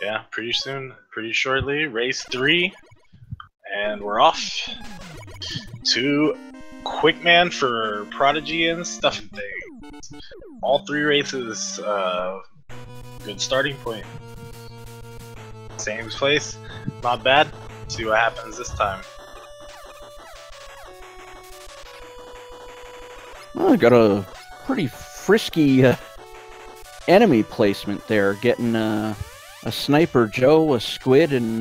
Yeah, pretty soon, pretty shortly, race 3, and we're off to Quickman for Prodigy and StuffnThings. All 3 races, good starting point. Same place, not bad. See what happens this time. Well, I got a pretty frisky enemy placement there, getting a Sniper Joe, a Squid, and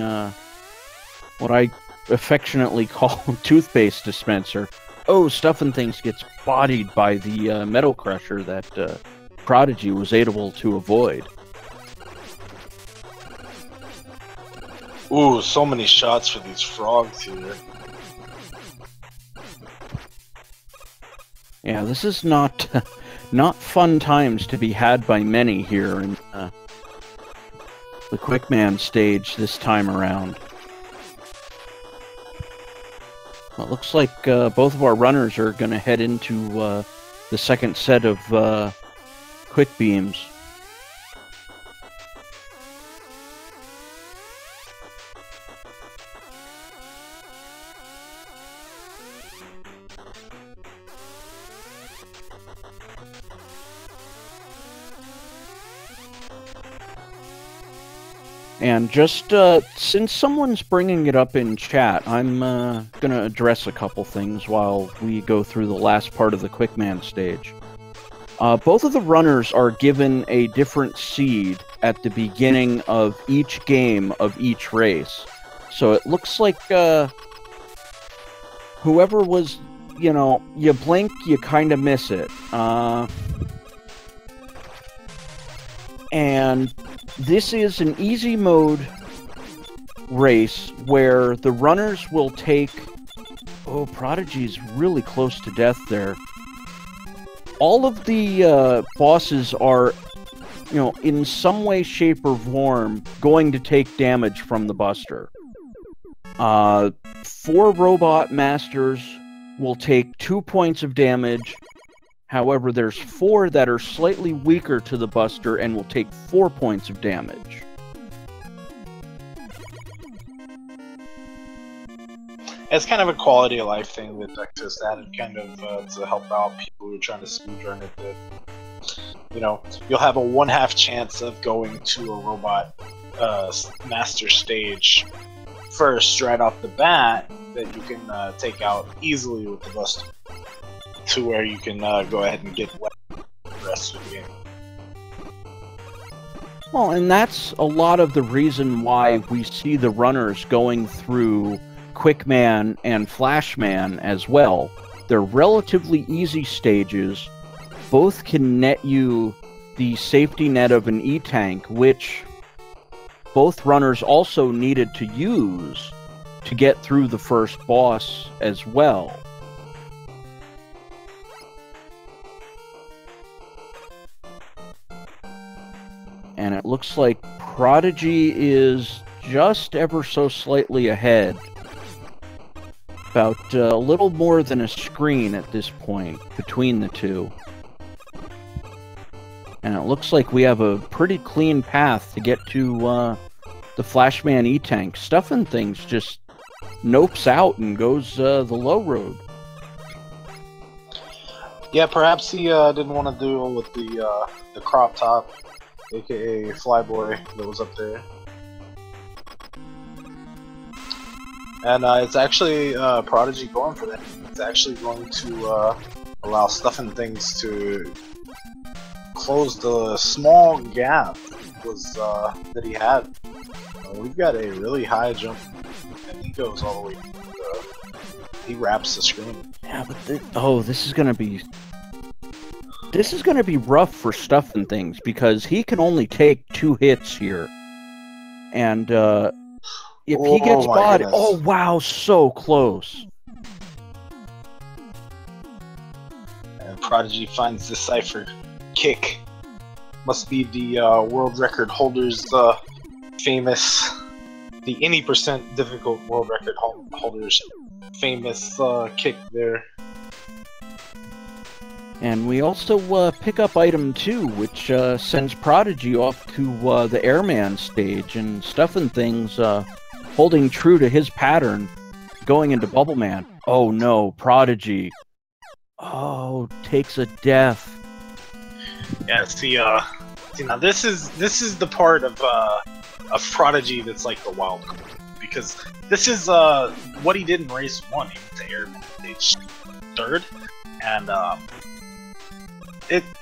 what I affectionately call toothpaste dispenser. Oh, StuffnThings gets bodied by the Metal Crusher that Prodigy was able to avoid. Ooh, so many shots for these frogs here. Yeah, this is not fun times to be had by many here in the Quickman stage this time around. Well, it looks like both of our runners are going to head into the second set of quick beams. And just since someone's bringing it up in chat, I'm going to address a couple things while we go through the last part of the Quickman stage. Both of the runners are given a different seed at the beginning of each game of each race. So it looks like whoever was, you know, you blink, you kind of miss it. And this is an easy mode race where the runners will take... Oh, Prodigy's really close to death there. All of the bosses are, you know, in some way, shape, or form going to take damage from the Buster. 4 Robot Masters will take 2 points of damage. However, there's 4 that are slightly weaker to the Buster and will take 4 points of damage. It's kind of a quality of life thing that Texas added, kind of to help out people who are trying to speedrun it. That, you know, you'll have a 1/2 chance of going to a Robot Master stage first, right off the bat, that you can take out easily with the Buster. To where you can go ahead and get wet the rest of the game. Well, and that's a lot of the reason why we see the runners going through Quickman and Flashman as well. They're relatively easy stages. Both can net you the safety net of an E-Tank, which both runners also needed to use to get through the first boss as well. And it looks like Prodigy is just ever so slightly ahead. About a little more than a screen at this point between the two. And it looks like we have a pretty clean path to get to the Flashman E-Tank. StuffnThings just nopes out and goes the low road. Yeah, perhaps he didn't want to deal with the crop top, aka Flyboy, that was up there. And it's actually Prodigy going for that. It's actually going to allow StuffnThings to close the small gap that he had. We've got a really high jump, and he goes all the way. He wraps the screen. Yeah, but this is gonna be rough for StuffnThings because he can only take 2 hits here, and if he gets bodied, oh wow, so close. And Prodigy finds the Cypher kick. Must be the world record holder's famous, the any percent difficult world record holder's famous kick there. And we also pick up item 2, which sends Prodigy off to the Airman stage, and StuffnThings, holding true to his pattern, going into Bubble Man. Oh no, Prodigy. Oh, takes a death. Yeah, see, now this is the part of Prodigy that's like the wild card, because this is what he did in race 1. He went to Airman stage 3rd, and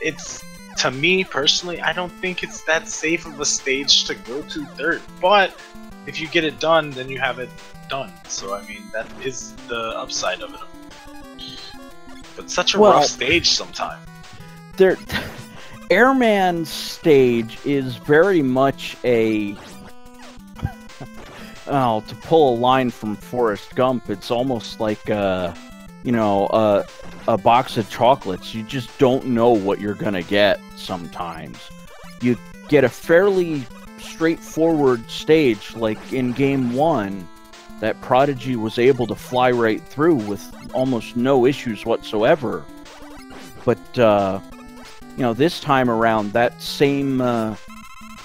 it's, to me personally, I don't think it's that safe of a stage to go to 3rd, but if you get it done, then you have it done. So I mean, that is the upside of it. But such a rough stage sometimes. Airman stage is very much a... Oh, to pull a line from Forrest Gump, it's almost like a box of chocolates. You just don't know what you're gonna get sometimes. You get a fairly straightforward stage, like in Game 1, that Prodigy was able to fly right through with almost no issues whatsoever. But, this time around, that same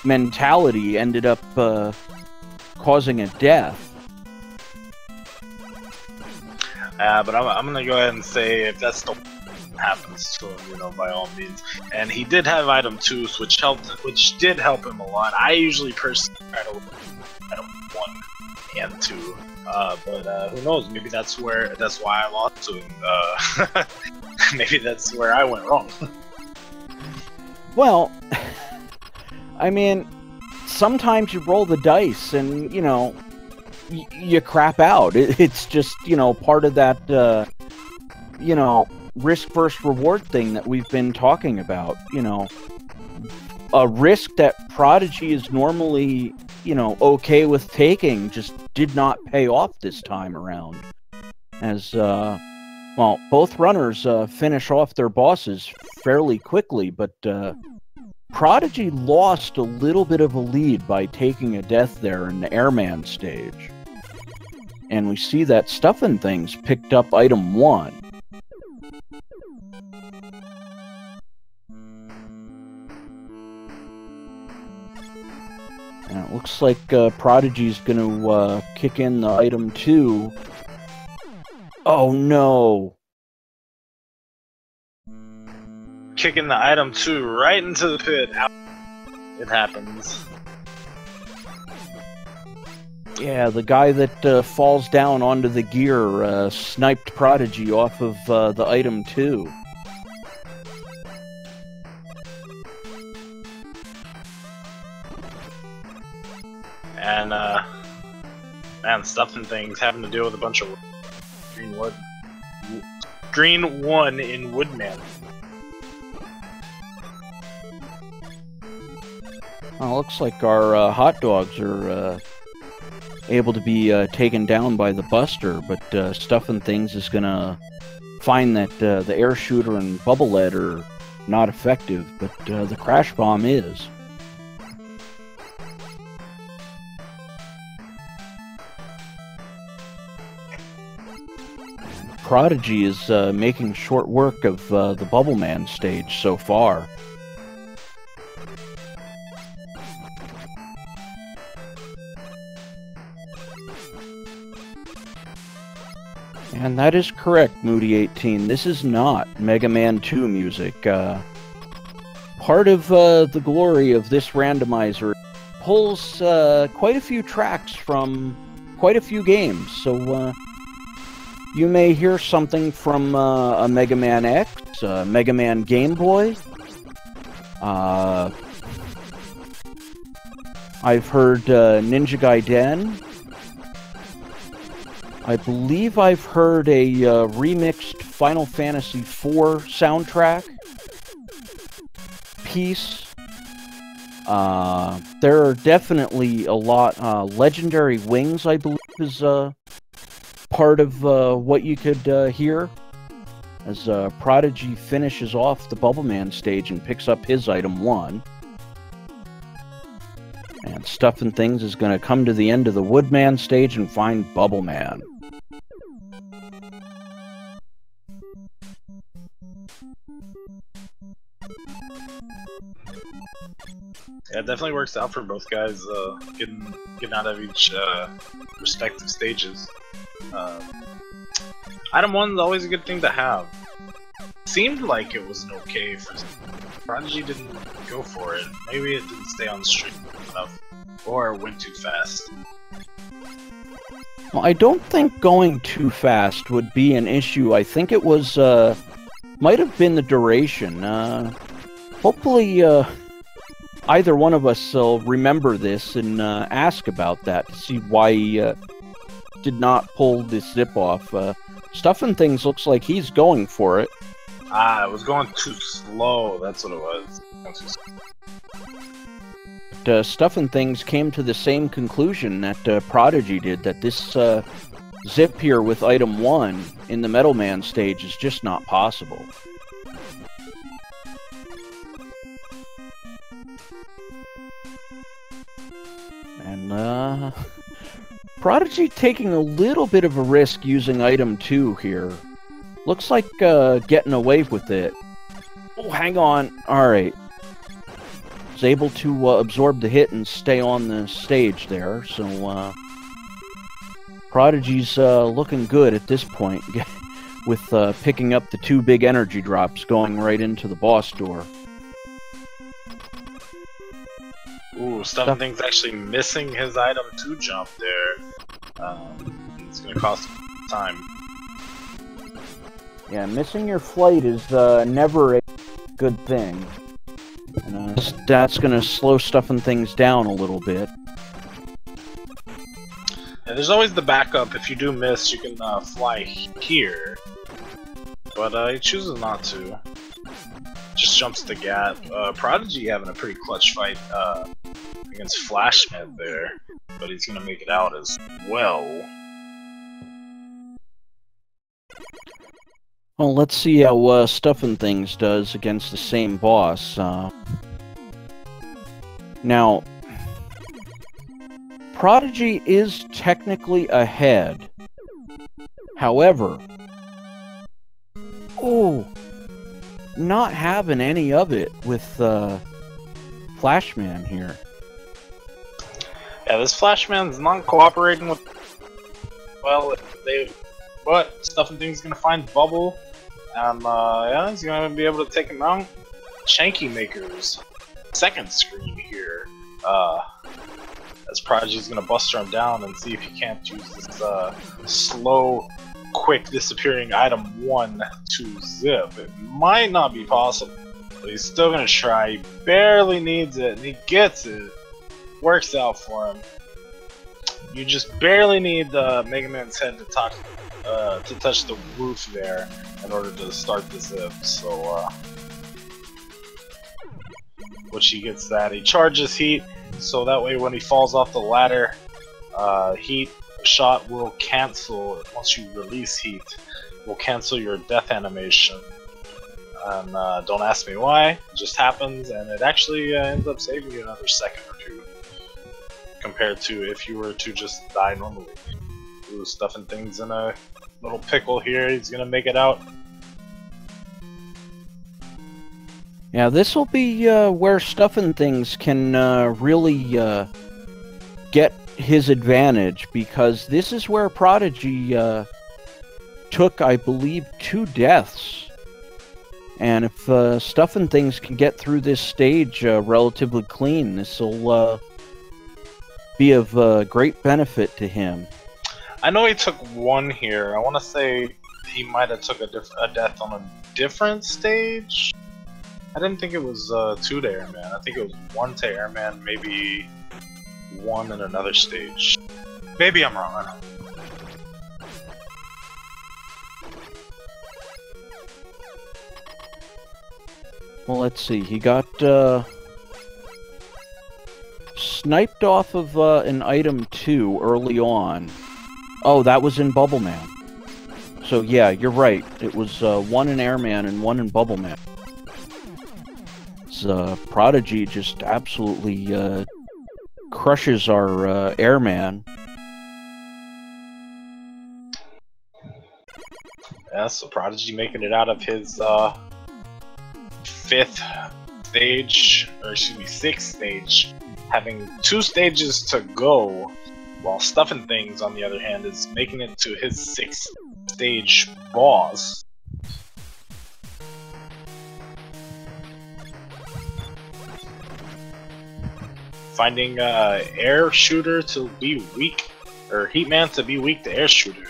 mentality ended up causing a death. But I'm gonna go ahead and say, if that's the happens to him, by all means. And he did have item 2, which did help him a lot. I usually personally try to item 1 and 2. But who knows? Maybe that's why I lost to him. Maybe that's where I went wrong. Well, I mean, sometimes you roll the dice and, you crap out. It's just, part of that, risk versus reward thing that we've been talking about. A risk that Prodigy is normally, okay with taking just did not pay off this time around. As, both runners finish off their bosses fairly quickly, but Prodigy lost a little bit of a lead by taking a death there in the Airman stage. And we see that StuffnThings picked up item 1. And it looks like Prodigy's going to kick in the item 2. Oh no! Kicking the item 2 right into the pit. It happens. Yeah, the guy that falls down onto the gear sniped Prodigy off of the item 2. And, man, StuffnThings having to deal with a bunch of green 1 in Woodman. Well, looks like our hot dogs are able to be taken down by the Buster, but StuffnThings is gonna find that the air shooter and bubble lead are not effective, but the crash bomb is. Prodigy is making short work of the Bubble Man stage so far. And that is correct, Moody18. This is not Mega Man 2 music. Part of the glory of this randomizer pulls quite a few tracks from quite a few games, so you may hear something from a Mega Man X, Mega Man Game Boy. I've heard Ninja Gaiden. I believe I've heard a remixed Final Fantasy IV soundtrack piece. There are definitely a lot. Legendary Wings, I believe, is part of what you could hear as Prodigy finishes off the Bubble Man stage and picks up his item 1. And StuffnThings is going to come to the end of the Woodman stage and find Bubble Man. Yeah, it definitely works out for both guys, getting out of each respective stages. Item 1's always a good thing to have. Seemed like it was an okay for Prodigy didn't go for it. Maybe it didn't stay on the street enough, or it went too fast. Well, I don't think going too fast would be an issue. I think it was, might have been the duration. Hopefully, either one of us will remember this and ask about that to see why he did not pull this zip off. StuffnThings looks like he's going for it. Ah, it was going too slow. That's what it was. But, StuffnThings came to the same conclusion that Prodigy did, that this zip here with item 1 in the Metal Man stage is just not possible. And, Prodigy taking a little bit of a risk using item 2 here. Looks like getting away with it. Oh, hang on. Alright. Was able to absorb the hit and stay on the stage there, so Prodigy's looking good at this point with picking up the 2 big energy drops going right into the boss door. Ooh, StuffnThings actually missing his item 2 jump there. It's gonna cost him time. Yeah, missing your flight is never a good thing. And that's gonna slow StuffnThings down a little bit. And there's always the backup. If you do miss, you can fly here. But he chooses not to. Just jumps the gap. Prodigy having a pretty clutch fight against Flashman there. But he's gonna make it out as well. Well, let's see how StuffnThings does against the same boss. Now, Prodigy is technically ahead. However, not having any of it with Flashman here. Yeah, this Flashman's not cooperating with. Well, but StuffnThings gonna find Bubble, and yeah, he's gonna be able to take him out. Shanky Maker's second screen here. As Prodigy's gonna buster him down and see if he can't use this slow, quick disappearing item 1 to zip. It might not be possible, but he's still gonna try. He barely needs it, and he gets it. Works out for him. You just barely need Mega Man's head to touch the roof there in order to start the zip. So, which he gets that. He charges heat, so that way when he falls off the ladder, heat shot will cancel. Once you release heat, will cancel your death animation. And don't ask me why. It just happens, and it actually ends up saving you another second or two, compared to if you were to just die normally. Ooh, StuffnThings in a little pickle here. He's gonna make it out. Yeah, this will be where StuffnThings can really get his advantage, because this is where Prodigy took, I believe, 2 deaths. And if StuffnThings can get through this stage relatively clean, this will be of great benefit to him. I know he took 1 here. I want to say he might have took a death on a different stage. I didn't think it was 2 to Airman. I think it was 1 to Airman, maybe 1 in another stage. Maybe I'm wrong. I don't know. Well, let's see. He got sniped off of an item 2 early on. Oh, that was in Bubble Man. So yeah, you're right. It was 1 in Airman and 1 in Bubble Man. Prodigy just absolutely crushes our Airman. Yeah, so Prodigy making it out of his fifth stage, or excuse me, sixth stage, having 2 stages to go, while StuffnThings, on the other hand, is making it to his 6th stage boss. Finding air shooter to be weak, or Heatman to be weak to air shooter.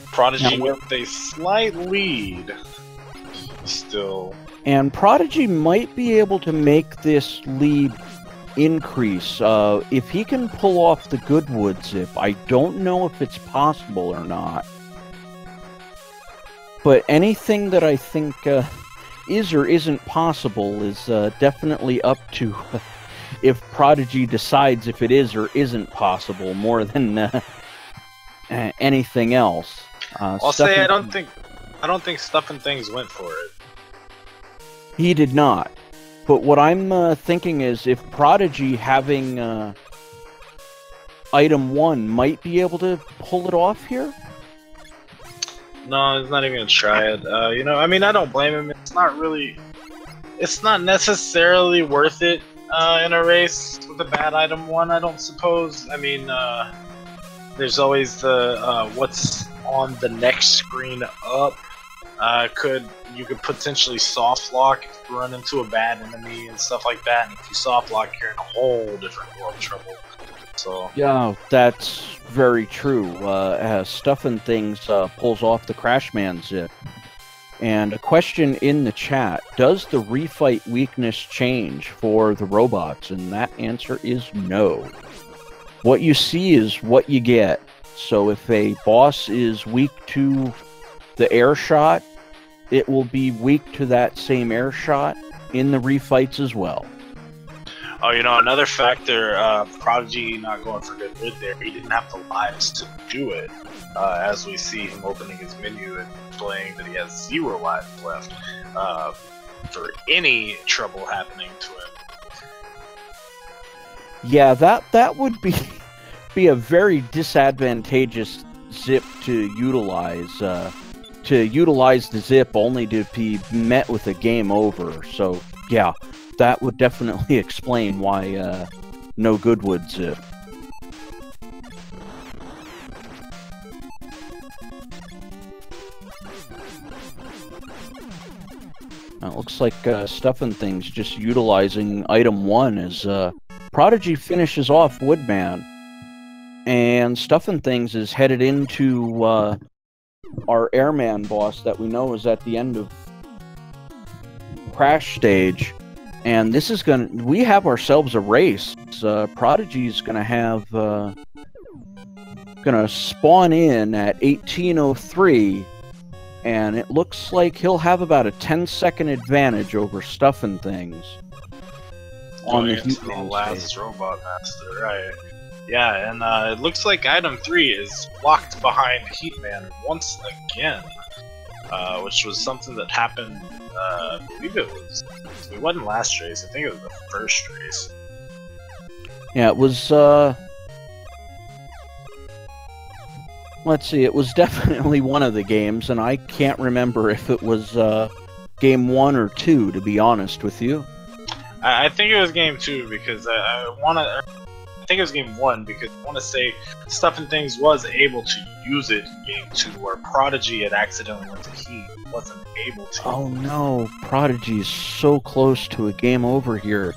Prodigy with a slight lead still. And Prodigy might be able to make this lead increase if he can pull off the Goodwood zip. I don't know if it's possible or not. But anything that I think is or isn't possible is definitely up to if Prodigy decides if it is or isn't possible more than anything else. I'll say I don't think StuffnThings went for it. He did not. But what I'm thinking is if Prodigy having item 1 might be able to pull it off here. No, he's not even gonna try it. You know, I mean, I don't blame him. It's not necessarily worth it in a race with a bad item 1, I don't suppose. I mean, there's always the what's on the next screen up. You could potentially soft lock if you run into a bad enemy and stuff like that. And if you soft lock, you're in a whole different world of trouble. So yeah, that's very true. StuffnThings pulls off the Crashman zip. And a question in the chat: does the refight weakness change for the robots? And that answer is no. What you see is what you get. So if a boss is weak to the air shot, it will be weak to that same air shot in the refights as well. Oh, you know, another factor, Prodigy not going for Goodwood there, he didn't have the lives to do it, as we see him opening his menu and displaying that he has 0 lives left, for any trouble happening to him. Yeah, that would be a very disadvantageous zip to utilize the zip only to be met with a game over. So yeah, that would definitely explain why no Goodwood zip. It looks like StuffnThings just utilizing item 1 as Prodigy finishes off Woodman, and StuffnThings is headed into our Airman boss that we know is at the end of Crash stage, and this is we have ourselves a race. Prodigy's gonna spawn in at 1803, and it looks like he'll have about a 10-second advantage over StuffnThings on the last Robot Master, right? Yeah, and it looks like item 3 is locked behind Heatman once again, which was something that happened, I believe it wasn't last race, I think it was the first race. Yeah, it was, let's see, it was definitely one of the games, and I can't remember if it was, game 1 or 2, to be honest with you. I think it was game 2, because I think it was game 1, because I want to say StuffnThings was able to use it in game 2, where Prodigy had accidentally went to Heat, wasn't able to. Oh no, Prodigy is so close to a game over here,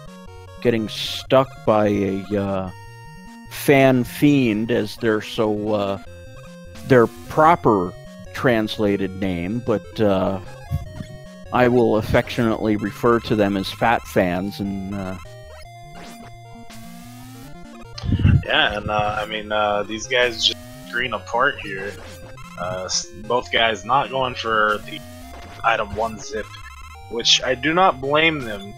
getting stuck by a fan fiend, as their proper translated name, but I will affectionately refer to them as fat fans, and yeah, and I mean, these guys just green apart here. Both guys not going for the item 1 zip, which I do not blame them,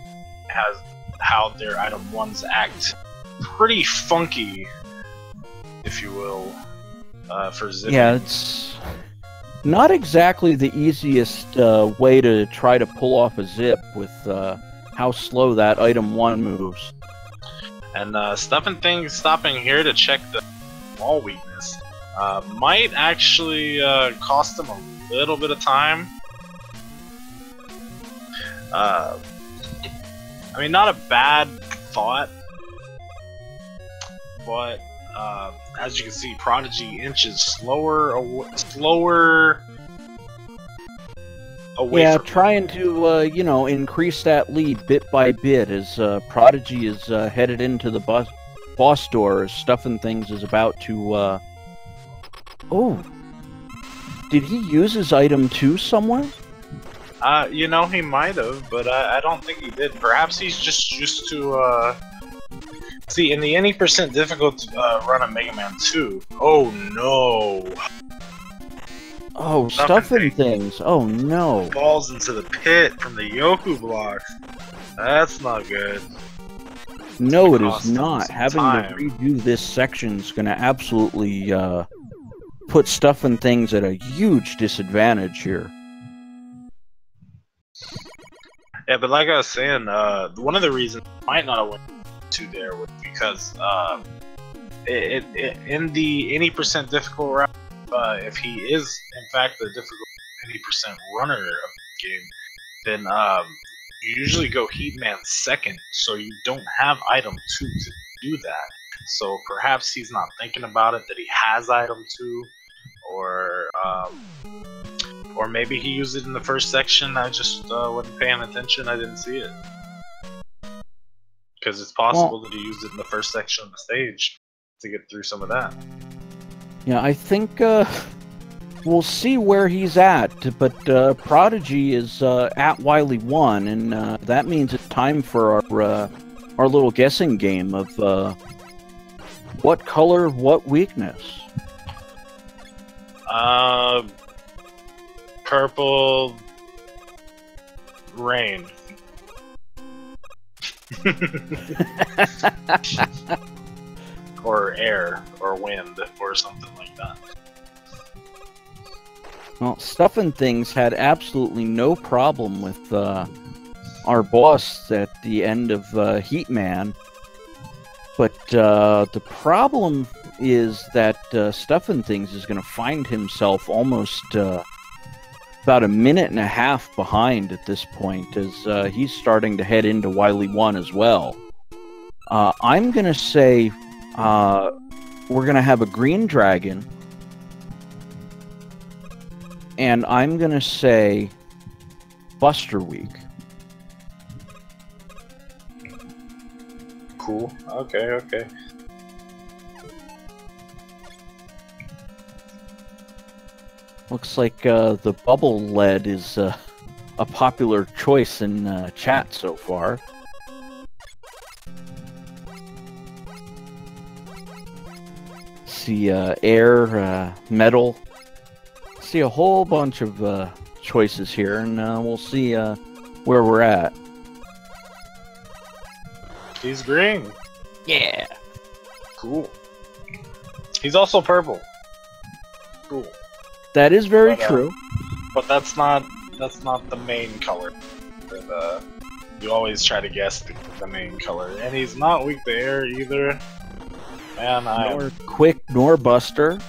as how their item 1s act pretty funky, if you will, for zipping. Yeah, it's not exactly the easiest way to try to pull off a zip with how slow that item 1 moves. And StuffnThings stopping here to check the wall weakness might actually cost them a little bit of time. I mean, not a bad thought, but as you can see, Prodigy inches slower away Yeah, from trying to, you know, increase that lead bit by bit as Prodigy is headed into the boss door as StuffnThings is about to, Oh! Did he use his item 2 somewhere? You know, he might have, but I don't think he did. Perhaps he's just used to, see, in the any percent difficult run of Mega Man 2. Oh no! Oh, StuffnThings! Oh no! Falls into the pit from the Yoku blocks. That's not good. No, it is not. Having time. to redo this section is going to absolutely put StuffnThings at a huge disadvantage here. Yeah, but like I was saying, one of the reasons I might not have went to there was because in the any percent difficult route, if he is in fact the difficult any percent runner of the game, then you usually go Heatman second, so you don't have item 2 to do that. So perhaps he's not thinking about it that he has item 2, or maybe he used it in the first section. I just wasn't paying attention. I didn't see it. Because it's possible that he used it in the first section of the stage to get through some of that. Yeah, I think we'll see where he's at, but Prodigy is at Wily 1, and that means it's time for our little guessing game of what color, what weakness. Purple rain. Or air, or wind, or something like that. Well, StuffnThings had absolutely no problem with our boss at the end of Heatman, but the problem is that StuffnThings is going to find himself almost about a minute and a half behind at this point, as he's starting to head into Wily 1 as well. I'm going to say we're going to have a green dragon, and I'm going to say Buster Week. Cool. Okay. Looks like the bubble lead is a popular choice in chat so far. See air, metal. See a whole bunch of choices here, and we'll see where we're at. He's green. Yeah. Cool. He's also purple. Cool. That is very true. But that's not the main color. But, you always try to guess the main color, and he's not weak to air either. Man, nor quick nor buster.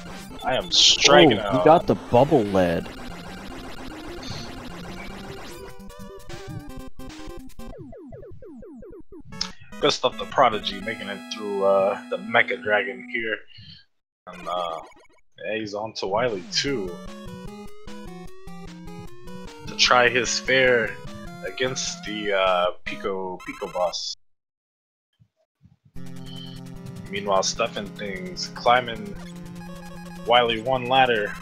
I am striking out. He got the bubble lead. Good stuff, the Prodigy making it through the Mecha Dragon here. And yeah, he's on to Wily 2 to try his fare against the Pico boss. Meanwhile, StuffnThings climbing Wily 1 ladder.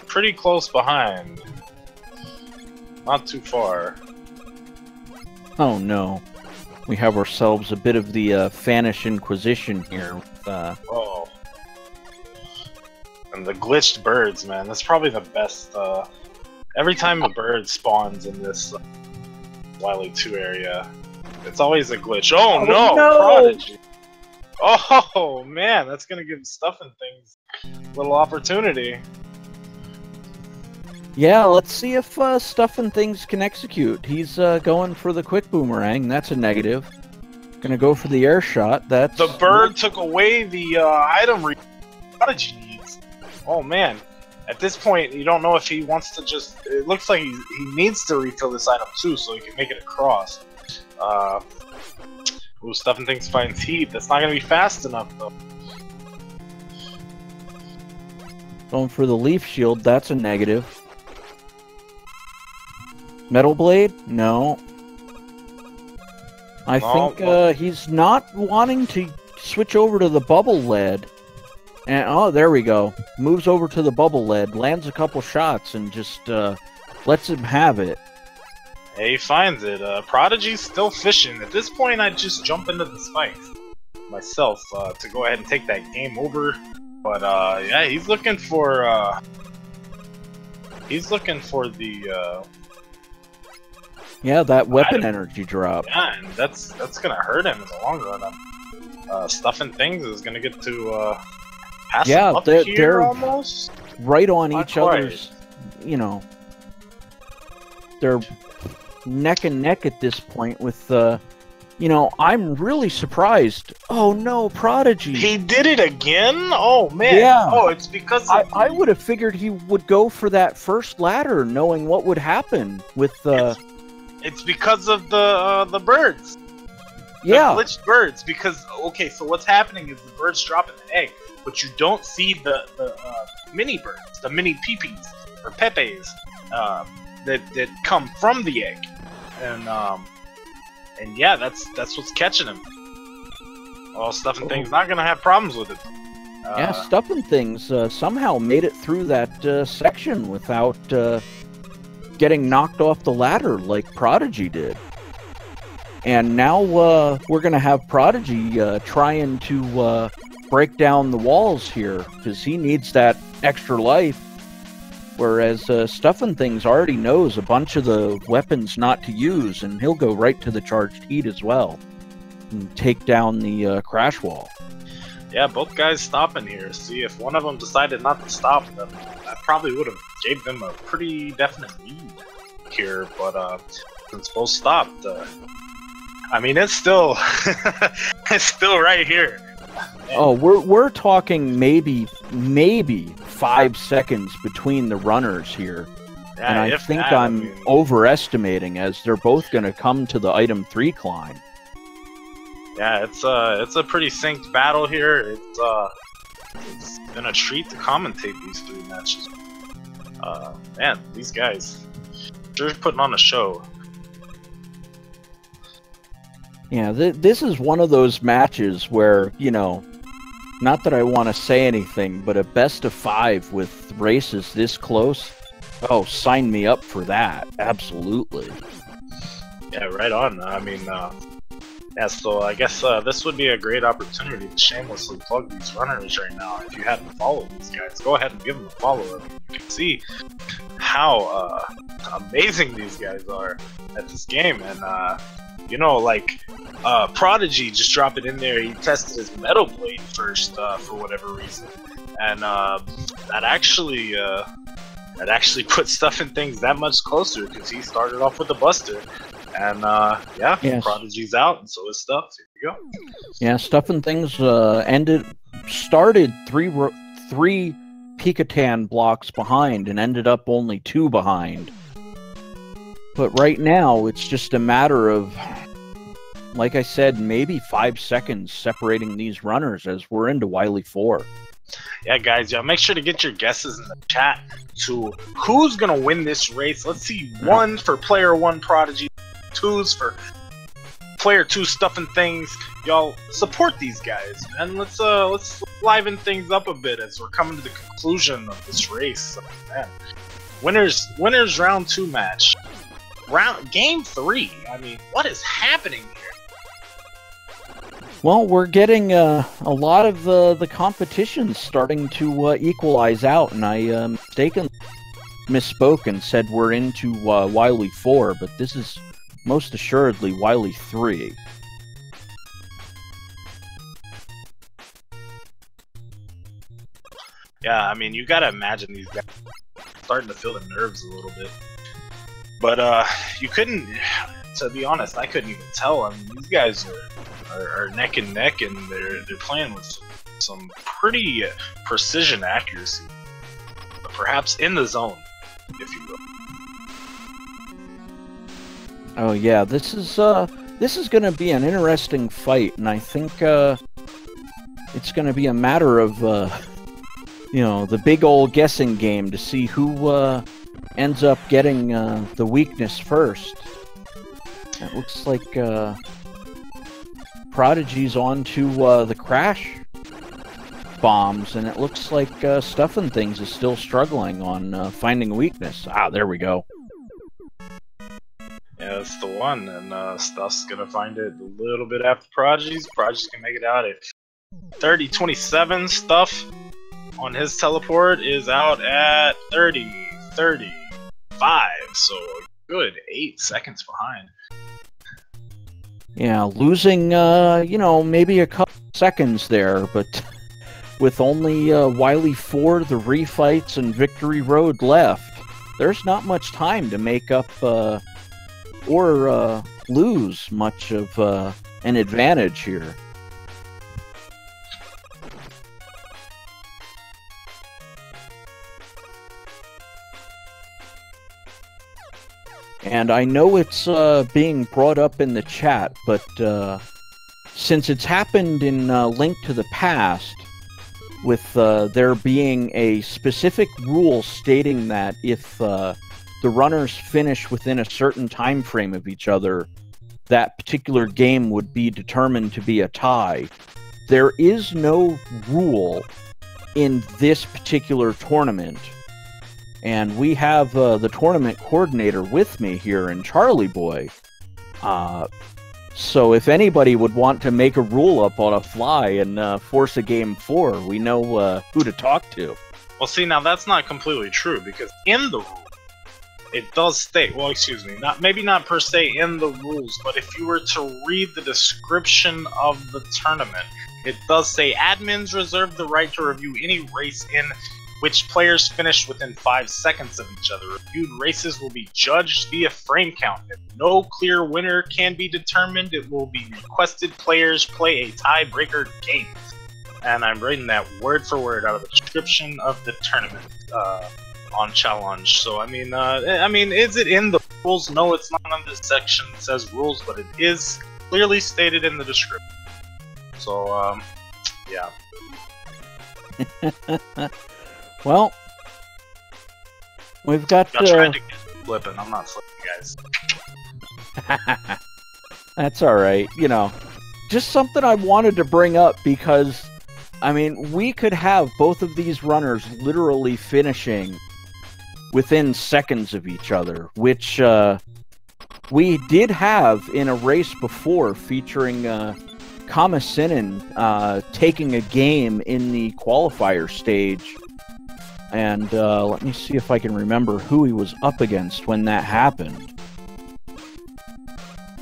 Pretty close behind. Not too far. Oh no. We have ourselves a bit of the Fanish Inquisition here. Oh. And the glitched birds, man. That's probably the best. Every time a bird spawns in this Wily 2 area, it's always a glitch. Oh no! Prodigy! Oh man, that's gonna give StuffnThings a little opportunity. Yeah, let's see if StuffnThings can execute. He's going for the quick boomerang. That's a negative. Gonna go for the air shot. That's the bird took away the item Prodigy needs. Oh man, At this point, you don't know if he wants to just... It looks like he needs to refill this item too, so he can make it across. Ooh, StuffnThings finds heat. That's not going to be fast enough, though. Going for the leaf shield, that's a negative. Metal Blade? No. I think he's not wanting to switch over to the bubble lead. And oh, there we go. Moves over to the bubble lead, lands a couple shots, and just lets him have it. Yeah, he finds it. Prodigy's still fishing. At this point, I'd just jump into the spikes myself to go ahead and take that game over. But yeah, he's looking for the yeah, that weapon energy drop. Yeah, and that's gonna hurt him in the long run. StuffnThings is gonna get to pass him up here they're almost right on each other's. You know, they're neck and neck at this point with you know, I'm really surprised. Oh no, Prodigy! He did it again? Oh man! Yeah. Oh, it's because I would have figured he would go for that first ladder, knowing what would happen with It's because of the birds. Yeah. The glitched birds. Because okay, so what's happening is the birds dropping the egg, but you don't see the mini birds, the mini peepees or pepes that come from the egg, and yeah, that's what's catching him. Oh, StuffnThings not gonna have problems with it. Yeah, StuffnThings somehow made it through that section without getting knocked off the ladder like Prodigy did. And now we're gonna have Prodigy trying to break down the walls here because he needs that extra life. Whereas StuffnThings already knows a bunch of the weapons not to use, and he'll go right to the charged heat as well and take down the crash wall. Yeah, both guys stopping here. See, if one of them decided not to stop, then I probably would have gave them a pretty definite lead here. But since both stopped, I mean, it's still it's still right here. Oh, we're talking maybe 5 seconds between the runners here, yeah, and I think I'm overestimating as they're both going to come to the item 3 climb. Yeah, it's a pretty synced battle here. It's been a treat to commentate these 3 matches. Man, these guys sure putting on a show. Yeah, this is one of those matches where, you know, not that I want to say anything, but a best of 5 with races this close, oh, sign me up for that. Absolutely. Yeah, right on. I mean, yeah, so I guess this would be a great opportunity to shamelessly plug these runners right now. If you haven't followed these guys, go ahead and give them a follow. You can see how amazing these guys are at this game. And, you know, like, Prodigy just dropped it in there. He tested his Metal Blade first for whatever reason. And that actually put StuffnThings that much closer because he started off with the Buster. And yeah, yes. Prodigy's out, and so is Stuff. Here we go. Yeah, StuffnThings started three Pikatan blocks behind and ended up only 2 behind. But right now, it's just a matter of, like I said, maybe 5 seconds separating these runners as we're into Wily 4. Yeah, guys, make sure to get your guesses in the chat to who's going to win this race. Let's see, 1 for player 1 Prodigy, 2's for player 2 StuffnThings. Y'all support these guys, and let's liven things up a bit as we're coming to the conclusion of this race. Man. Winners round 2 match. Game 3. I mean, what is happening here? Well, we're getting a lot of the competition starting to equalize out, and I mistakenly misspoke and said we're into Wily 4, but this is most assuredly Wily 3. Yeah, I mean, you gotta imagine these guys starting to feel the nerves a little bit. But you couldn't, to be honest, I couldn't even tell. I mean, these guys are neck and neck, and they're playing with some pretty precision accuracy. perhaps in the zone, if you will. Oh yeah, this is going to be an interesting fight, and I think it's going to be a matter of the big old guessing game to see who ends up getting the weakness first. It looks like Prodigy's onto the crash bombs, and it looks like StuffnThings is still struggling on finding a weakness. Ah, there we go. Yeah, that's the one, and Stuff's gonna find it a little bit after Prodigy's. Prodigy's gonna make it out at 30-27. Stuff on his teleport is out at 30-35, so a good 8 seconds behind. Yeah, losing, maybe a couple seconds there, but with only Wily 4, the refights, and Victory Road left, there's not much time to make up or lose much of an advantage here. And I know it's being brought up in the chat, but since it's happened in Link to the Past, with there being a specific rule stating that if the runners finish within a certain time frame of each other, that particular game would be determined to be a tie. There is no rule in this particular tournament. And we have the tournament coordinator with me here in Charlie Boy. So if anybody would want to make a rule up on a fly and force a game 4, we know who to talk to. Well, see, now that's not completely true, because in the rule, it does state, well, excuse me, maybe not per se in the rules, but if you were to read the description of the tournament, it does say admins reserve the right to review any race in which players finished within 5 seconds of each other. Reviewed races will be judged via frame count. If no clear winner can be determined, it will be requested players play a tiebreaker game. And I'm reading that word for word out of the description of the tournament on challenge. So I mean, is it in the rules? No, it's not on this section. It says rules, but it is clearly stated in the description. So yeah. Well, we've got. I'm trying to get flipping. I'm not flipping, guys. That's all right. Just something I wanted to bring up because, I mean, we could have both of these runners literally finishing within seconds of each other, which we did have in a race before featuring Kamasinen taking a game in the qualifier stage. And let me see if I can remember who he was up against when that happened.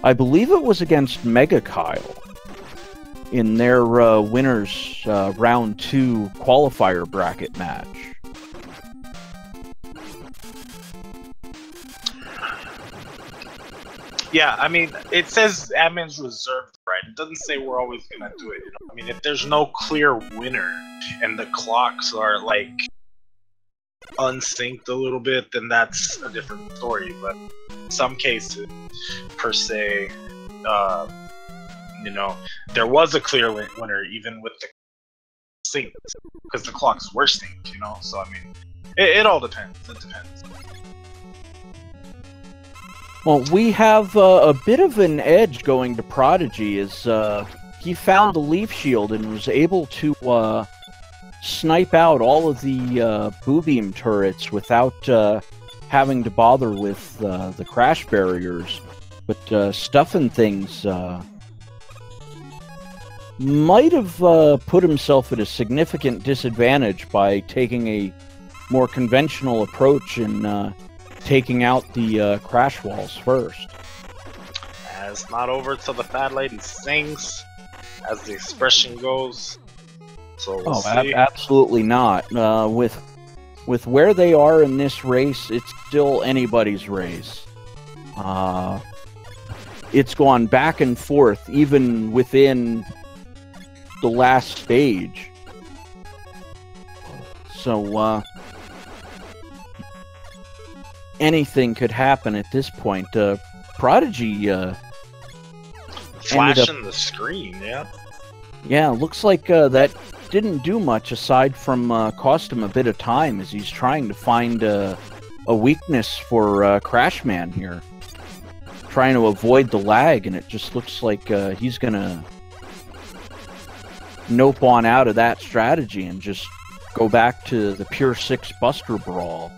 I believe it was against Mega Kyle in their winners round 2 qualifier bracket match. Yeah, I mean, it says admins reserved, right? It doesn't say we're always gonna do it. I mean, if there's no clear winner and the clocks are like unsynced a little bit, then that's a different story. But in some cases, per se, there was a clear winner even with the synced, because the clocks were synced, So I mean, it all depends. It depends. Well, we have a bit of an edge going to Prodigy as he found the Leaf Shield and was able to snipe out all of the Boo Beam turrets without having to bother with the crash barriers. But StuffnThings might have put himself at a significant disadvantage by taking a more conventional approach and taking out the crash walls first. It's not over till the fat lady sings, as the expression goes. So we'll see. Absolutely not. With where they are in this race, it's still anybody's race. It's gone back and forth, even within the last stage. So, anything could happen at this point. Prodigy flashing the screen, yeah. Yeah, looks like that didn't do much aside from cost him a bit of time as he's trying to find a weakness for Crashman here. Trying to avoid the lag, and it just looks like he's gonna nope on out of that strategy and just go back to the pure 6 Buster Brawl.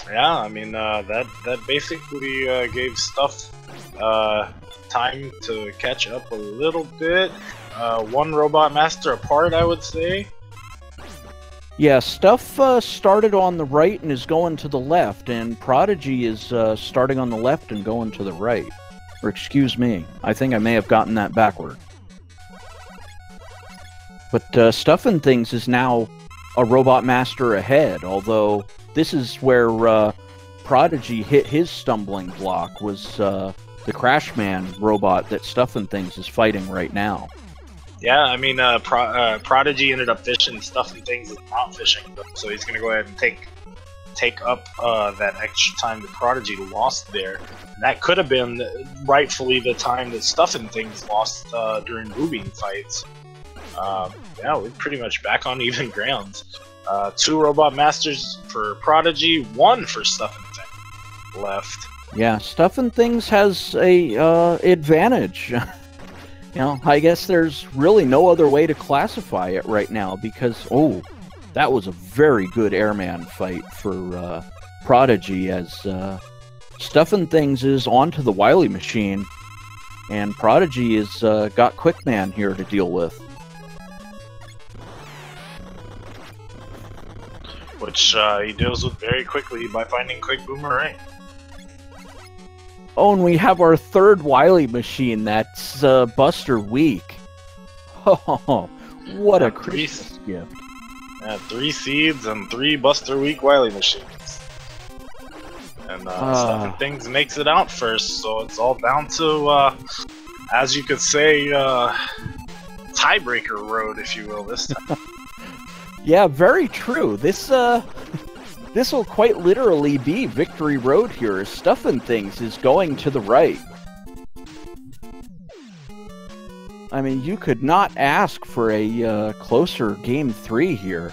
Yeah, I mean, that basically gave Stuff time to catch up a little bit. One Robot Master apart, I would say. Yeah, Stuff started on the right and is going to the left, and Prodigy is starting on the left and going to the right. Or excuse me, I think I may have gotten that backward. But StuffnThings is now a Robot Master ahead, although this is where Prodigy hit his stumbling block, was the Crashman robot that StuffnThings is fighting right now. Yeah, I mean, Prodigy ended up fishing. StuffnThings is not fishing, so he's gonna go ahead and take up that extra time that Prodigy lost there. And that could have been rightfully the time that StuffnThings lost during moving fights. Yeah, we're pretty much back on even grounds. 2 Robot Masters for Prodigy, 1 for StuffnThings left. Yeah, StuffnThings has a advantage. You know, I guess there's really no other way to classify it right now because, oh, that was a very good airman fight for Prodigy as StuffnThings is onto the Wily Machine and Prodigy has got Quickman here to deal with. Which he deals with very quickly by finding Quick Boomerang. Oh, and we have our 3rd Wily Machine that's Buster Week. Oh, what a Christmas gift. Yeah, 3 seeds and 3 Buster Week Wily Machines. And StuffnThings makes it out first, so it's all down to, as you could say, tiebreaker road, if you will, this time. Yeah, very true. This will quite literally be Victory Road here, as StuffnThings is going to the right. I mean, you could not ask for a closer Game 3 here.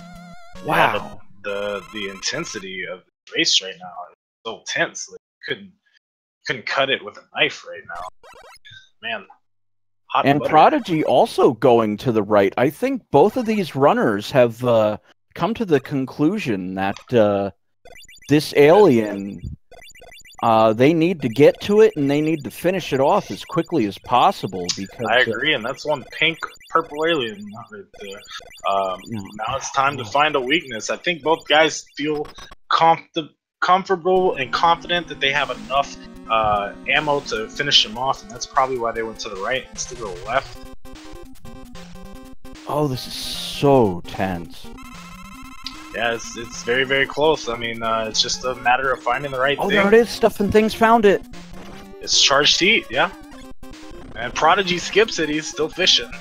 Wow. Yeah, the intensity of the race right now is so tense. Like, couldn't cut it with a knife right now. Man. Hot and butter. Prodigy also going to the right. I think both of these runners have come to the conclusion that this alien, they need to get to it and they need to finish it off as quickly as possible. Because I agree, and that's one pink purple alien right there. Now it's time to find a weakness. I think both guys feel comfortable and confident that they have enough ammo to finish him off, and that's probably why they went to the right instead of the left. Oh, this is so tense. Yeah, it's very, very close. I mean, it's just a matter of finding the right thing. Oh, there it is. StuffnThings found it. It's charged heat, yeah. And Prodigy skips it. He's still fishing.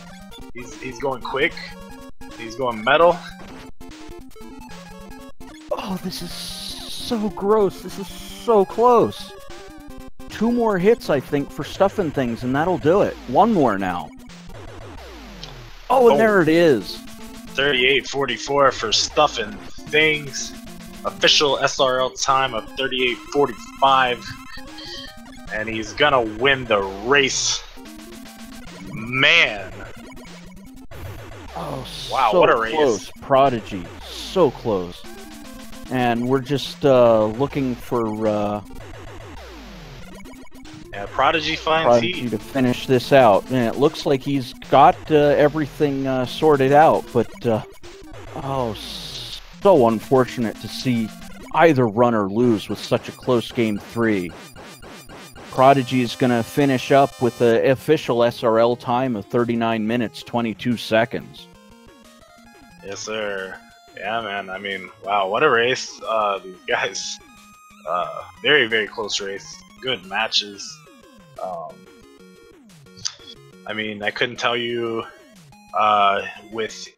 He's going quick. He's going metal. Oh, this is so gross. This is so close. 2 more hits, I think, for StuffnThings, and that'll do it. 1 more now. Oh, and there it is. 38:44 for StuffnThings. Official SRL time of 38:45. And he's gonna win the race. Man. Oh, wow, so what a race. Close. Prodigy. So close. And we're just looking for Prodigy finds Prodigy heat to finish this out. And it looks like he's got everything sorted out, but oh, so unfortunate to see either runner lose with such a close Game 3. Prodigy is going to finish up with an official SRL time of 39 minutes, 22 seconds. Yes, sir. Yeah, man. I mean, wow, what a race. These guys, very, very close race. Good matches. I mean, I couldn't tell you with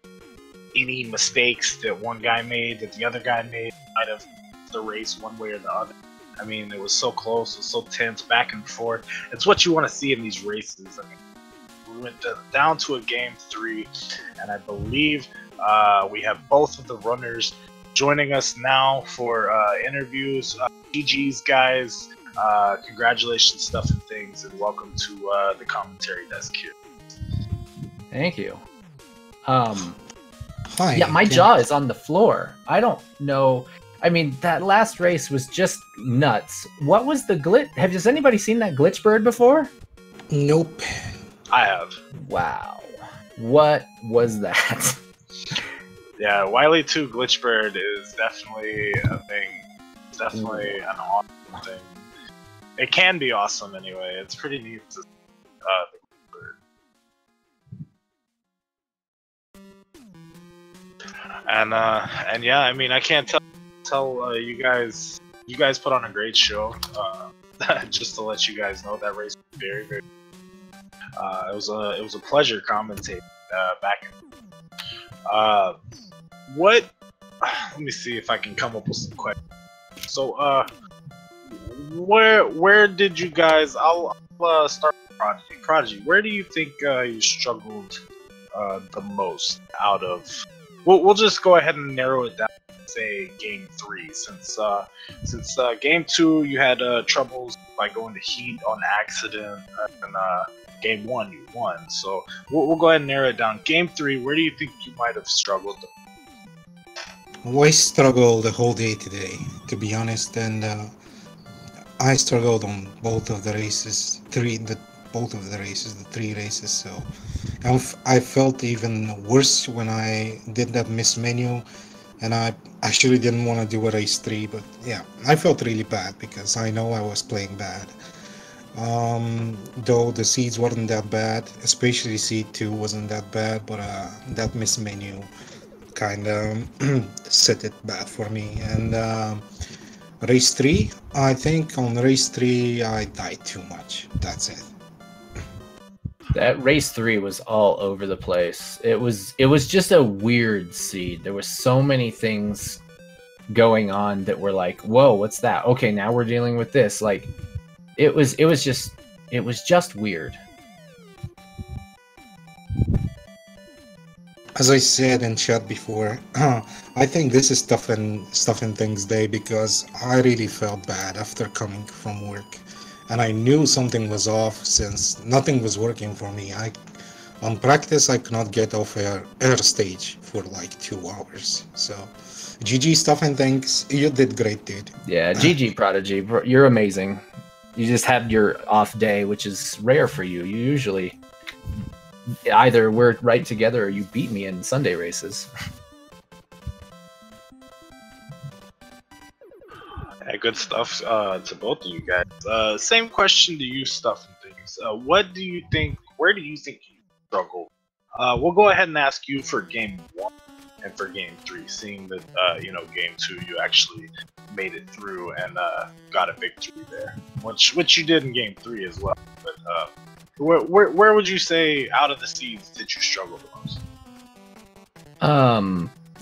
any mistakes that one guy made that the other guy made out of the race one way or the other. I mean, it was so close, it was so tense, back and forth. It's what you want to see in these races. I mean, we went down to a game 3, and I believe we have both of the runners joining us now for interviews. GG's, guys. Congratulations, StuffnThings, and welcome to the commentary desk here. Thank you. Hi. Yeah, my jaw is on the floor. I don't know. I mean, that last race was just nuts. What was the glitch? Has anybody seen that glitch bird before? Nope. I have. Wow. What was that? Yeah, Wily 2 Glitchbird is definitely a thing. It's definitely an awesome thing. It can be awesome anyway. It's pretty neat to the Glitchbird. And yeah, I mean, I can't tell you guys put on a great show. Just to let you guys know, that race was very, very it was a pleasure commentating back in what, let me see if I can come up with some questions. So where did you guys, I'll start with Prodigy. Prodigy, where do you think you struggled the most out of, we'll just go ahead and narrow it down to say game 3, since game 2 you had troubles by going to heat on accident, and game 1 you won, so we'll go ahead and narrow it down. Game 3, where do you think you might have struggled? I struggled the whole day today, to be honest, and I struggled on both of the races, the 3 races, so I felt even worse when I did that miss menu, and I actually didn't want to do a race 3, but yeah, I felt really bad because I know I was playing bad. Though the seeds weren't that bad, especially seed 2 wasn't that bad, but that miss menu kind of set it bad for me. And race 3, I think on race 3 I died too much. That's it. That race 3 was all over the place. It was just a weird seed. There was so many things going on that were like, whoa, what's that? Okay, now we're dealing with this. Like, it was just weird. As I said in chat before, I think this is StuffnThings day because I really felt bad after coming from work, and I knew something was off since nothing was working for me. On practice I could not get off air stage for like 2 hours. So GG StuffnThings, you did great, dude. Yeah, GG Prodigy, you're amazing. You just had your off day, which is rare for you. You usually either we're right together or you beat me in Sunday races. Yeah, good stuff to both of you guys. Same question to you, StuffnThings. Where do you think you struggled? We'll go ahead and ask you for game 1 and for game 3, seeing that game 2 you actually made it through and got a victory there, which you did in game 3 as well. But where would you say out of the seeds did you struggle the most?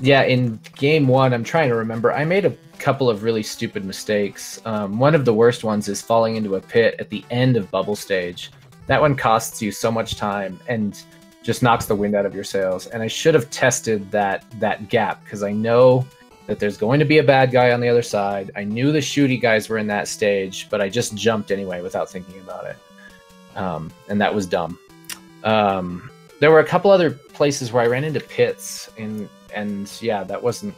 Yeah, in game 1, I'm trying to remember. I made a couple of really stupid mistakes. One of the worst ones is falling into a pit at the end of bubble stage. That one costs you so much time and just knocks the wind out of your sails. And I should have tested that gap because I know that there's going to be a bad guy on the other side. I knew the shooty guys were in that stage, but I just jumped anyway without thinking about it. And that was dumb. There were a couple other places where I ran into pits, and yeah, that wasn't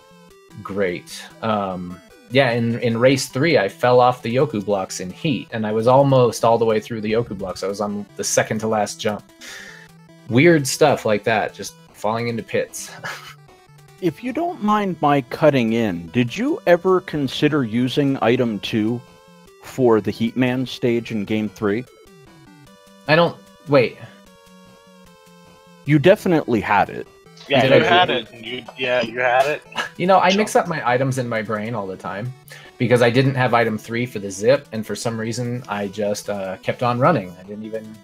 great. Yeah, in race 3, I fell off the Yoku blocks in heat, and I was almost all the way through the Yoku blocks. I was on the second to last jump. Weird stuff like that, just falling into pits. If you don't mind my cutting in, did you ever consider using item 2 for the Heatman stage in game 3? Wait. You definitely had it. Yeah, you had it. You had it. You know, I mix up my items in my brain all the time because I didn't have item 3 for the zip, and for some reason I just kept on running. I didn't even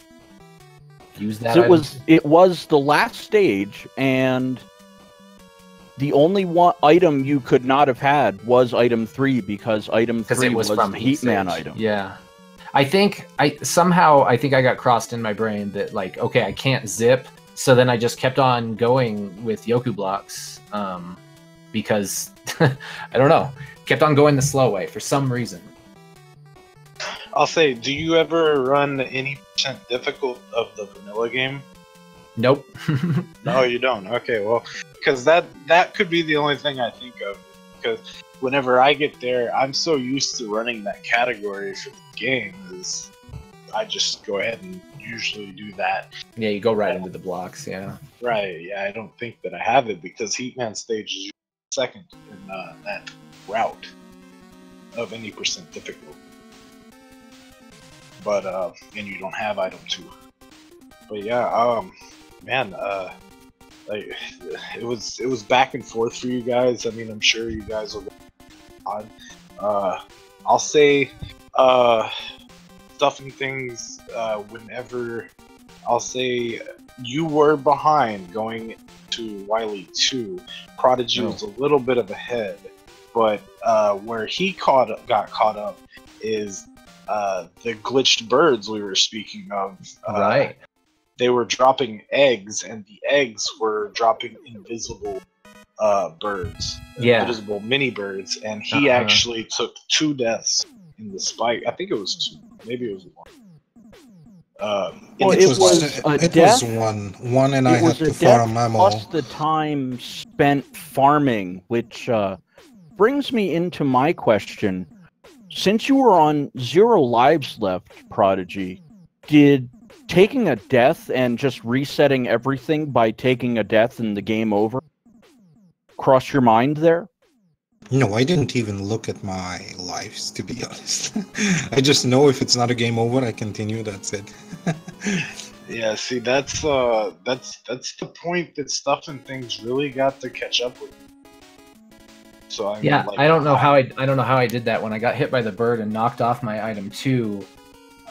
use that. So it was the last stage, and the only one item you could not have had was item 3 because item 3 it was from Heatman stage. item. Yeah. I think I got crossed in my brain that like, okay, I can't zip. So then I just kept on going with Yoku blocks because I don't know, kept on going the slow way for some reason. I'll say, do you ever run any % difficult of the vanilla game? Nope. No, you don't. Okay, well, because that could be the only thing I think of. Because whenever I get there, I'm so used to running that category for the game, is I just go ahead and usually do that. Yeah, you go right into the blocks. Yeah. Right. Yeah, I don't think that I have it because Heatman stage is usually second in that route of any % difficult. But and you don't have item 2. But yeah, man, like it was back and forth for you guys. I mean, I'm sure you guys will get on. I'll say StuffnThings, whenever I'll say you were behind going to Wily 2, Prodigy was a little bit of ahead, but where he got caught up is the glitched birds we were speaking of. Right. They were dropping eggs, and the eggs were dropping invisible birds. Yeah. Invisible mini birds, and he actually took 2 deaths in the spike. I think it was 2. Maybe it was 1. It was one, and I had to farm ammo. Plus the time spent farming, which brings me into my question. Since you were on 0 lives left, Prodigy, did taking a death and just resetting everything by taking a death and the game over cross your mind there? No, I didn't even look at my lives, to be honest. I just know if it's not a game over, I continue. That's it. Yeah, see, that's the point that StuffnThings really got to catch up with. So I mean, I don't know how I did that. When I got hit by the bird and knocked off my item 2,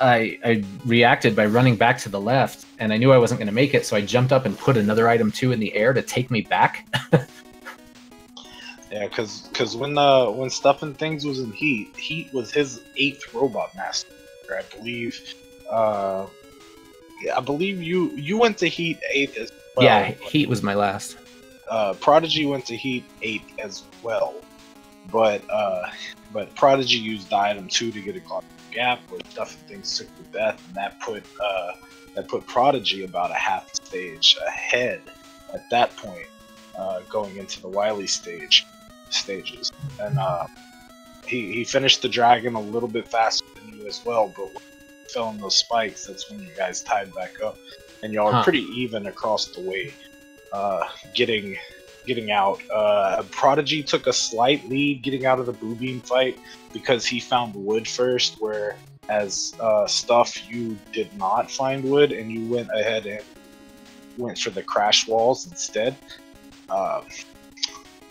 I reacted by running back to the left, and I knew I wasn't going to make it, so I jumped up and put another item 2 in the air to take me back. Yeah, because when StuffnThings was in Heat was his 8th Robot Master, I believe. I believe you went to Heat 8th as well. Yeah, Heat was my last. Prodigy went to Heat 8 as well, but Prodigy used item 2 to get a gap where StuffnThings took the death, and that put Prodigy about a half stage ahead at that point, going into the Wily stages, and he finished the dragon a little bit faster than you as well, but when he fell in those spikes, that's when you guys tied back up, and y'all are pretty even across the way, getting out. Prodigy took a slight lead getting out of the Boo Beam fight because he found wood first, whereas Stuff, you did not find wood, and you went ahead and went for the crash walls instead.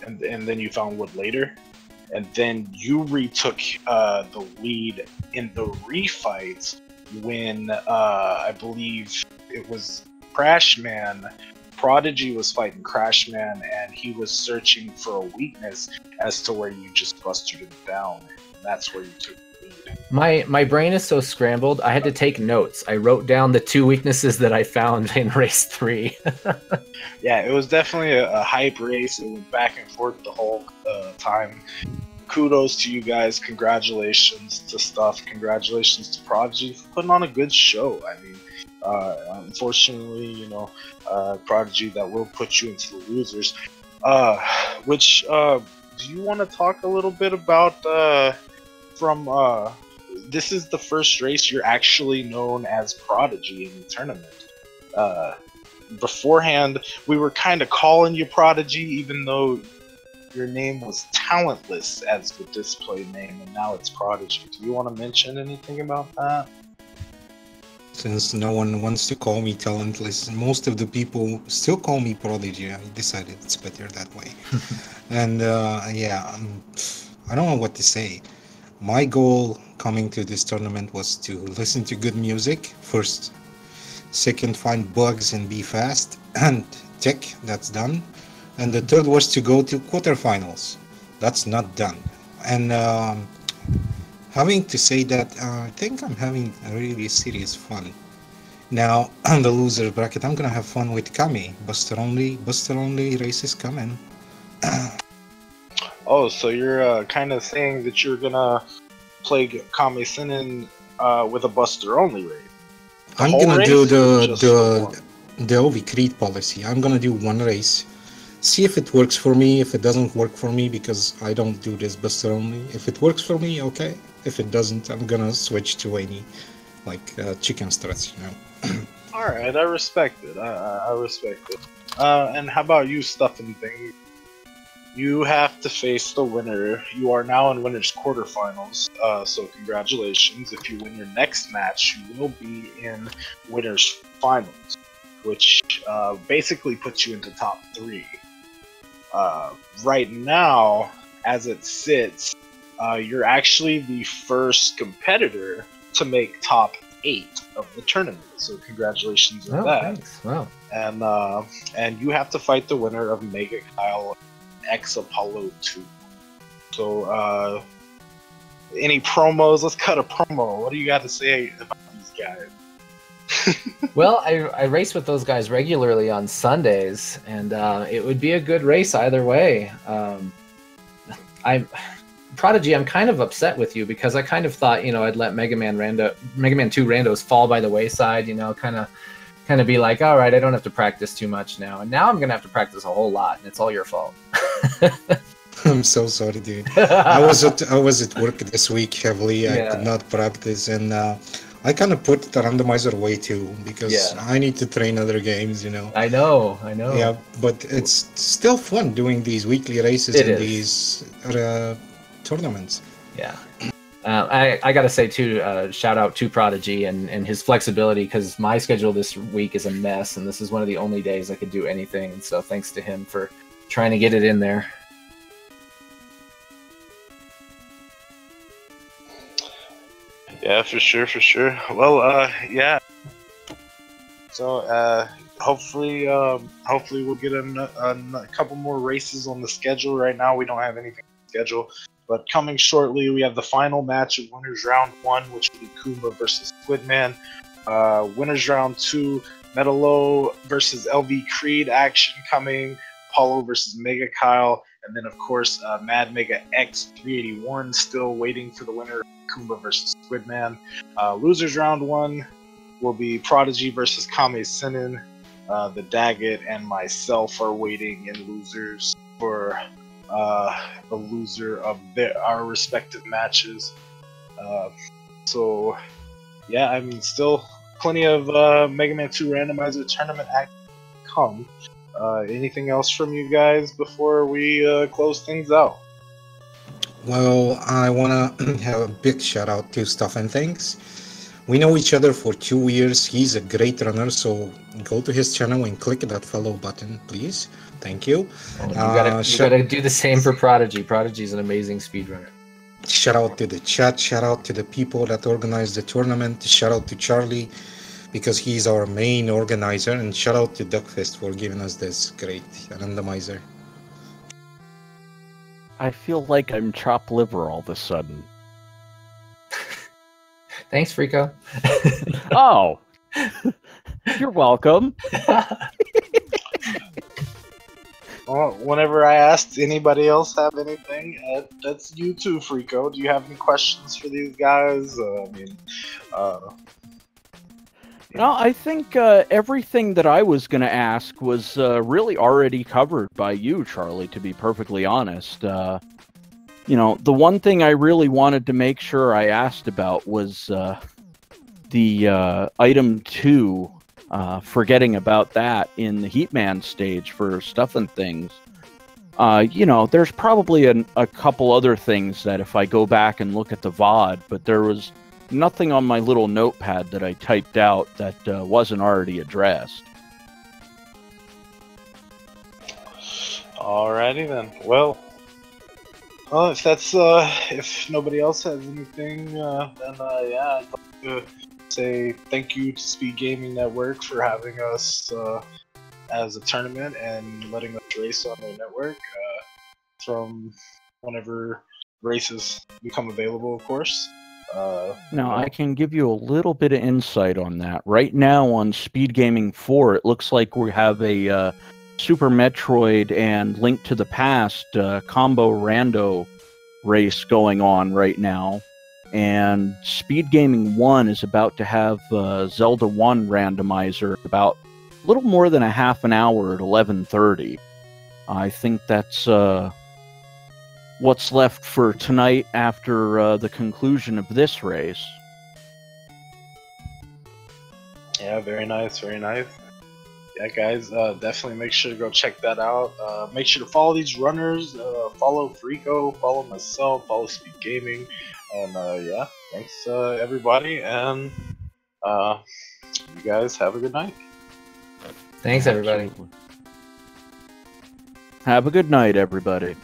And then you found wood later, and then you retook the lead in the refights when I believe it was Crashman. Prodigy was fighting Crashman, and he was searching for a weakness as to where you just busted him down. And that's where you took the lead. My brain is so scrambled, I had to take notes. I wrote down the 2 weaknesses that I found in race 3. Yeah, it was definitely a hype race. It went back and forth the whole time. Kudos to you guys. Congratulations to Stuff. Congratulations to Prodigy for putting on a good show. I mean, unfortunately, Prodigy, that will put you into the losers. Which do you want to talk a little bit about this is the first race you're actually known as Prodigy in the tournament. Beforehand, we were kind of calling you Prodigy, even though your name was Talentless as the display name, and now it's Prodigy. Do you want to mention anything about that? Since no one wants to call me Talentless, most of the people still call me Prodigy. I decided it's better that way. And I don't know what to say. My goal coming to this tournament was to listen to good music first. Second, find bugs and be fast. And tech, that's done. and the third was to go to quarterfinals. That's not done. And having to say that, I think I'm having a really serious fun. Now, on the loser bracket, I'm gonna have fun with Kami. Buster only races coming. Oh, so you're kind of saying that you're gonna play Kame Sinin with a Buster only race? I'm whole gonna race do or just the one? the OV Creed policy. I'm gonna do one race, see if it works for me. If it doesn't work for me, because I don't do this Buster only. If it works for me, okay. If it doesn't, I'm gonna switch to any chicken strats, you know. All right, I respect it. I respect it. And how about you, StuffnThings? You have to face the winner. You are now in winners quarterfinals, so congratulations. If you win your next match, you will be in winners finals, which basically puts you into top 3. Right now, as it sits, you're actually the first competitor to make top 8 of the tournament. So congratulations on that. Thanks. Wow. And you have to fight the winner of Mega Kyle X Apollo 2. So any promos? Let's cut a promo. What do you got to say about these guys? Well, I race with those guys regularly on Sundays, and it would be a good race either way. Prodigy, I'm kind of upset with you because I kind of thought, I'd let Mega Man 2 randos fall by the wayside, kind of be like, all right, I don't have to practice too much now. And now I'm going to have to practice a whole lot, and it's all your fault. I'm so sorry, dude. I was at work this week heavily. Yeah. I could not practice, and I kind of put the randomizer away too because I need to train other games, I know. Yeah, but it's still fun doing these weekly races these tournaments. Yeah. I gotta say too, shout out to Prodigy and his flexibility, because my schedule this week is a mess, and this is one of the only days I could do anything. And so thanks to him for trying to get it in there. Yeah, for sure. Well, yeah. So hopefully we'll get a couple more races on the schedule. Right now we don't have anything scheduled. But coming shortly, we have the final match of Winners Round 1, which will be Kumba versus Squidman. Winners Round 2, Metalo versus LV Creed action coming. Apollo versus Mega Kyle. And then, of course, Mad Mega X 381 still waiting for the winner of Kumba versus Squidman. Losers Round 1 will be Prodigy versus Kame Sinin. The Daggett and myself are waiting in losers for the loser of our respective matches. So, yeah, I mean, still plenty of Mega Man 2 Randomizer tournament act come. Anything else from you guys before we close things out? Well, I want to have a big shout out to StuffnThings. We know each other for 2 years. He's a great runner, so go to his channel and click that follow button, please. Thank you. You gotta do the same for Prodigy. Prodigy's an amazing speedrunner. Shout out to the chat. Shout out to the people that organized the tournament. Shout out to Charlie, because he's our main organizer. And shout out to Duckfist for giving us this great randomizer. I feel like I'm chopped liver all of a sudden. Thanks, Frico. Oh, you're welcome. Well, whenever I asked anybody else have anything, that's you too, Frico. Do you have any questions for these guys? No, I think everything that I was going to ask was really already covered by you, Charlie, to be perfectly honest. The one thing I really wanted to make sure I asked about was the item 2, forgetting about that in the Heatman stage for StuffnThings. There's probably a couple other things that if I go back and look at the VOD, but there was nothing on my little notepad that I typed out that wasn't already addressed. Alrighty then. Well, if nobody else has anything, then I'd like to say thank you to Speed Gaming Network for having us as a tournament and letting us race on their network from whenever races become available, of course. Now, I can give you a little bit of insight on that. Right now on Speed Gaming 4, it looks like we have a Super Metroid and Link to the Past combo rando race going on right now. And Speed Gaming 1 is about to have Zelda 1 randomizer about a little more than a half an hour at 11:30. I think that's what's left for tonight after the conclusion of this race. Yeah, very nice, very nice. Yeah, guys, definitely make sure to go check that out. Make sure to follow these runners, follow Frico, follow myself, follow Speed Gaming, and yeah, thanks everybody, and you guys have a good night. Thanks, everybody. Absolutely. Have a good night, everybody.